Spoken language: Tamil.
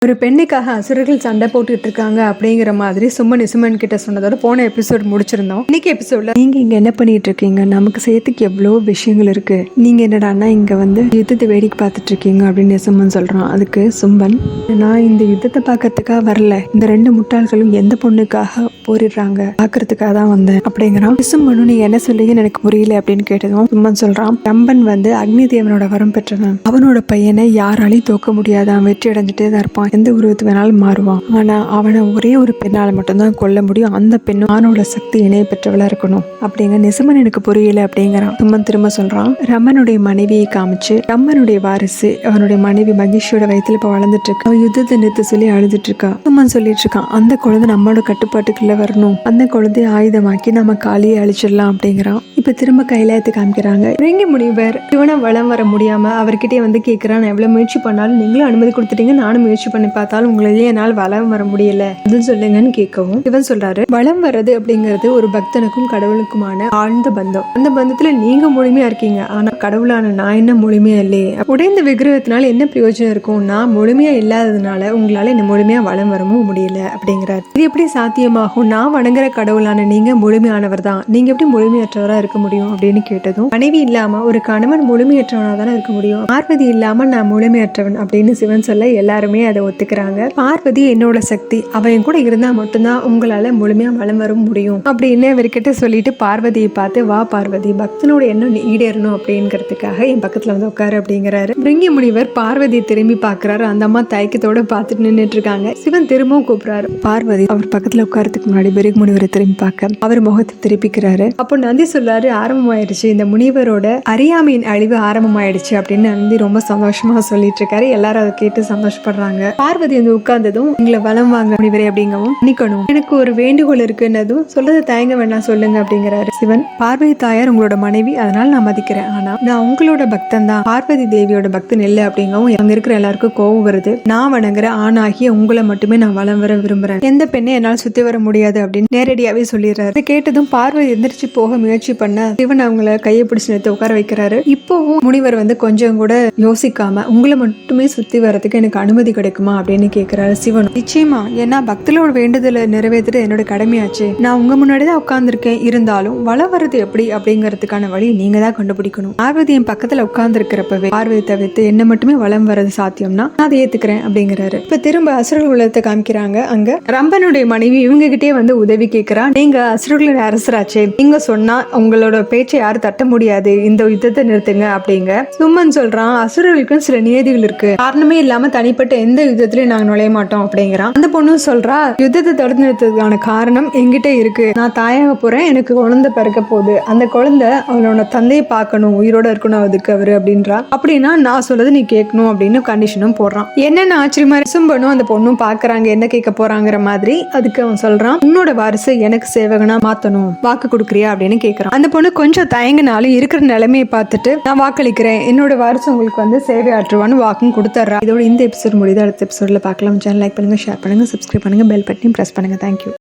ஒரு பெண்ணுக்காக அசுரர்கள் சண்டை போட்டுட்டு இருக்காங்க அப்படிங்கிற மாதிரி சும்மன் இசுமன் கிட்ட சொன்னதோட போன எபிசோட் முடிச்சிருந்தோம். இன்னைக்கு எபிசோட்ல நீங்க இங்க என்ன பண்ணிட்டு இருக்கீங்க, நமக்கு செய்யறதுக்கு எவ்வளவு விஷயங்கள் இருக்கு, நீங்க என்னடான்னா இங்க வந்து யுத்தத்தை வேடிக்கை பார்த்துட்டு இருக்கீங்க அப்படின்னு இசுமன் சொல்றான். அதுக்கு சும்பன், நான் இந்த யுத்தத்தை பார்க்கறதுக்காக வரல, இந்த ரெண்டு முட்டாள்களும் எந்த பொண்ணுக்காக போரிடுறாங்க பாக்குறதுக்காக தான் வந்தேன் அப்படிங்கிறான். இசுமனும் நீங்க என்ன சொல்றீங்கன்னு எனக்கு புரியல அப்படின்னு கேட்டதும் சும்மன் சொல்றான், ரம்பன் வந்து அக்னி தேவனோட வரம் பெற்றவன், அவனோட பையனை யாராலையும் தோக்க முடியாதான், வெற்றி அடைஞ்சிட்டே தான் இருப்பான், எந்த உருவத்து வேணாலும் மாறுவான், ஆனா அவனை ஒரே ஒரு பெண்ணால மட்டும்தான் கொல்ல முடியும், அந்த பெண்ணும் ஆணோட சக்தி இணைய பெற்றவளா இருக்கணும் அப்படிங்க. நிசுமன் எனக்கு புரியல அப்படிங்கிறான். சும்மன் திரும்ப சொல்றான், ரம்மனுடைய மனைவியை காமிச்சு ரம்மனுடைய வாரிசு அவனுடைய மனைவி மகிஷியோட வயித்துல இப்ப வளர்ந்துட்டு இருக்கா, அவ யுத்தத்தை நிறுத்த சொல்லி அழுதுட்டு இருக்கா. சும்மன் சொல்லிட்டு இருக்கான், அந்த குழந்தை நம்மளோட கட்டுப்பாட்டுக்குள்ள வரணும், அந்த குழந்தைய ஆயுதமாக்கி நம்ம காலியை அழிச்சிடலாம் அப்படிங்கிறான். இப்ப திரும்ப கைலாயத்தை காமிக்கிறாங்க. இறங்கி முனிவர் இவனை வளம் வர முடியாம அவர்கிட்டயே வந்து கேட்கிறான், எவ்வளவு முயற்சி பண்ணாலும் நீங்களும் அனுமதி கொடுத்துட்டீங்க, நானும் முயற்சி பண்ணி பார்த்தாலும் உங்களாலேயே என்னால் வளம் வர முடியல அதுன்னு சொல்லுங்கன்னு கேட்கவும் இவன் சொல்றாரு, வளம் வர்றது அப்படிங்கிறது ஒரு பக்தனுக்கும் கடவுளுக்குமான ஆழ்ந்த பந்தம், அந்த பந்தத்துல நீங்க முழுமையா இருக்கீங்க, ஆனா கடவுளான நான் என்ன முழுமையா இல்லையே, உடைந்த விக்கிரகத்தினால என்ன பிரயோஜனம் இருக்கும், நான் முழுமையா இல்லாததுனால உங்களால என்ன முழுமையா வளம் வரவும் முடியல அப்படிங்கிறார். இது எப்படி சாத்தியமாகும், நான் வணங்குற கடவுளான நீங்க முழுமையானவர் தான், நீங்க எப்படி முழுமையற்றவரா இருக்க முடியும் அப்படின்னு கேட்டதும், மனைவி இல்லாம ஒரு கணவன் முழுமையற்றவனா தானே இருக்க முடியும், பார்வதி இல்லாம நான் முழுமையற்றவன் அப்படின்னு சிவன் சொல்ல எல்லாருமே அதை ஒத்துக்கிறாங்க. பார்வதி என்னோட சக்தி, அவன் கூட இருந்தா மட்டும்தான் உங்களால முழுமையா வளம் வர முடியும் அப்படின்னு இவர்கிட்ட சொல்லிட்டு பார்வதியை பார்த்து, வா பார்வதி, பக்தனோட எண்ணம் ஈடேறணும் அப்படிங்கிறதுக்காக என் பக்கத்துல வந்து உட்காரு அப்படிங்கிறாரு. பிரிங்கி முனிவர் பார்வதியை திரும்பி பாக்குறாரு. அந்த அம்மா தயக்கத்தோட பார்த்துட்டு நின்றுட்டு இருக்காங்க. சிவன் திரும்பவும் கூப்பிடுறாரு. பார்வதி அவர் பக்கத்துல உட்காரத்துக்கு முன்னாடி பிரிங்கி முனிவரை திரும்பி பார்க்க அவர் முகத்தை திருப்பிக்கிறாரு. அப்போ நந்தி சொல்லாரு, ஆரம்பமாயிடுச்சு, இந்த முனிவரோட அறியாமையின் அழிவு ஆரம்பமாயிடுச்சு அப்படின்னு நந்தி ரொம்ப சந்தோஷமா சொல்லிட்டு இருக்காரு. எல்லாரும் அதை கேட்டு சந்தோஷப்படுறாங்க. பார்வதி வந்து உட்கார்ந்ததும், உங்களை வளம் வாங்க முனிவரே அப்படிங்கவும், நிக்கணும், எனக்கு ஒரு வேண்டுகோள் இருக்குன்னதும், சொல்லதை தயங்க வேண்டாம் சொல்லுங்க அப்படிங்கிறாரு. சிவன், பார்வதி தாயார் உங்களோட மனைவி, அதனால நான் மதிக்கிறேன், ஆனா நான் உங்களோட பக்தன் தான், பார்வதி தேவியோட பக்தன் இல்லை அப்படிங்கவும் அங்க இருக்கிற எல்லாருக்கும் கோவம் வருது. நான் வணங்குற ஆணாகிய உங்களை மட்டுமே நான் வளம் வர விரும்புறேன், எந்த பெண்ணை என்னால் சுத்தி வர முடியாது அப்படின்னு நேரடியாவே சொல்லிடுறாரு. கேட்டதும் பார்வதி எந்திரிச்சு போக முயற்சி பண்ண சிவன் அவங்கள கையை பிடிச்சு நிறுத்த உட்கார வைக்கிறாரு. இப்பவும் முனிவர் வந்து கொஞ்சம் கூட யோசிக்காம, உங்களை மட்டுமே சுத்தி வரதுக்கு எனக்கு அனுமதி கிடைக்குமா அப்படின்னு கேட்கிறாரு. சிவன், நிச்சயமா, ஏன்னா பக்தலோட வேண்டுதலை நிறைவேற்றது என்னோட கடமையாச்சு, நான் உங்க முன்னாடிதான் உட்கார்ந்துருக்கேன், இருந்தாலும் வளம் வர்றது எப்படி அப்படிங்கறதுக்கான வழி நீங்க தான் கண்டுபிடிக்கணும். பார்வதி என் பக்கத்துல உட்கார்ந்து இருக்கிறப்பவே பார்வதி தவிர்த்து என்ன மட்டுமே வளம் வர்றது சாத்தியம்னா நான் அதை ஏத்துக்கிறேன் அப்படிங்கிறாரு. இப்ப திரும்ப அசுரர்கள் உலகத்தை காமிக்கிறாங்க. அங்க ரம்பனுடைய மனைவி இவங்க கிட்டே வந்து உதவி கேட்கிறா. நீங்க அசுரர்களின் அரசராச்சே, நீங்க சொன்னா உங்களோட பேச்சை யாரும் தட்ட முடியாது, இந்த யுத்தத்தை நிறுத்துங்க அப்படிங்க. சும்மன் சொல்றான், அசுரர்களுக்கு சில நியதிகள் இருக்கு, காரணமே இல்லாம தனிப்பட்ட எந்த யுத்தத்திலயும் நாங்க நுழைய மாட்டோம் அப்படிங்கிறான். அந்த பொண்ணும் சொல்றா, யுத்தத்தை தடுத்து நிறுத்ததுக்கான காரணம் என்கிட்ட இருக்கு, நான் தாயாக போறேன், எனக்கு குழந்தை பிறக்க போகுது, அந்த குழந்தை அவனோட தந்தையை பார்க்கணும், உயிரோட இருக்கணும் அதுக்கு அவரு அப்படின்றா. அப்படின்னா நான் சொல்றது நீ கேட்கணும் அப்படின்னு கண்டிஷனும் போடுறான். என்னென்ன ஆச்சரியமா சும்பனும் அந்த பொண்ணும் பாக்குறாங்க என்ன கேட்க போறாங்கிற மாதிரி. அதுக்கு அவன் சொல்றான், உன்னோட வாரிசு எனக்கு சேவகனா மாத்தணும், வாக்கு கொடுக்குறியா அப்படின்னு கேட்கறான். அந்த பொண்ணு கொஞ்சம் தயங்கினாலும் இருக்கிற நிலைமையை பார்த்துட்டு, நான் வாக்களிக்கிறேன், என்னோட வாரிசு உங்களுக்கு வந்து சேவை ஆற்றுவான்னு வாக்கும் கொடுத்துட்றா. இதோட இந்த எபிசோட் முடியுது. அடுத்த எபிசோட்ல பார்க்கலாம். சேனல் லைக் பண்ணுங்க, ஷேர் பண்ணுங்க, சப்ஸ்கிரைப் பண்ணுங்க, பெல் பட்டனையும் பிரஸ் பண்ணுங்க. தேங்க்யூ.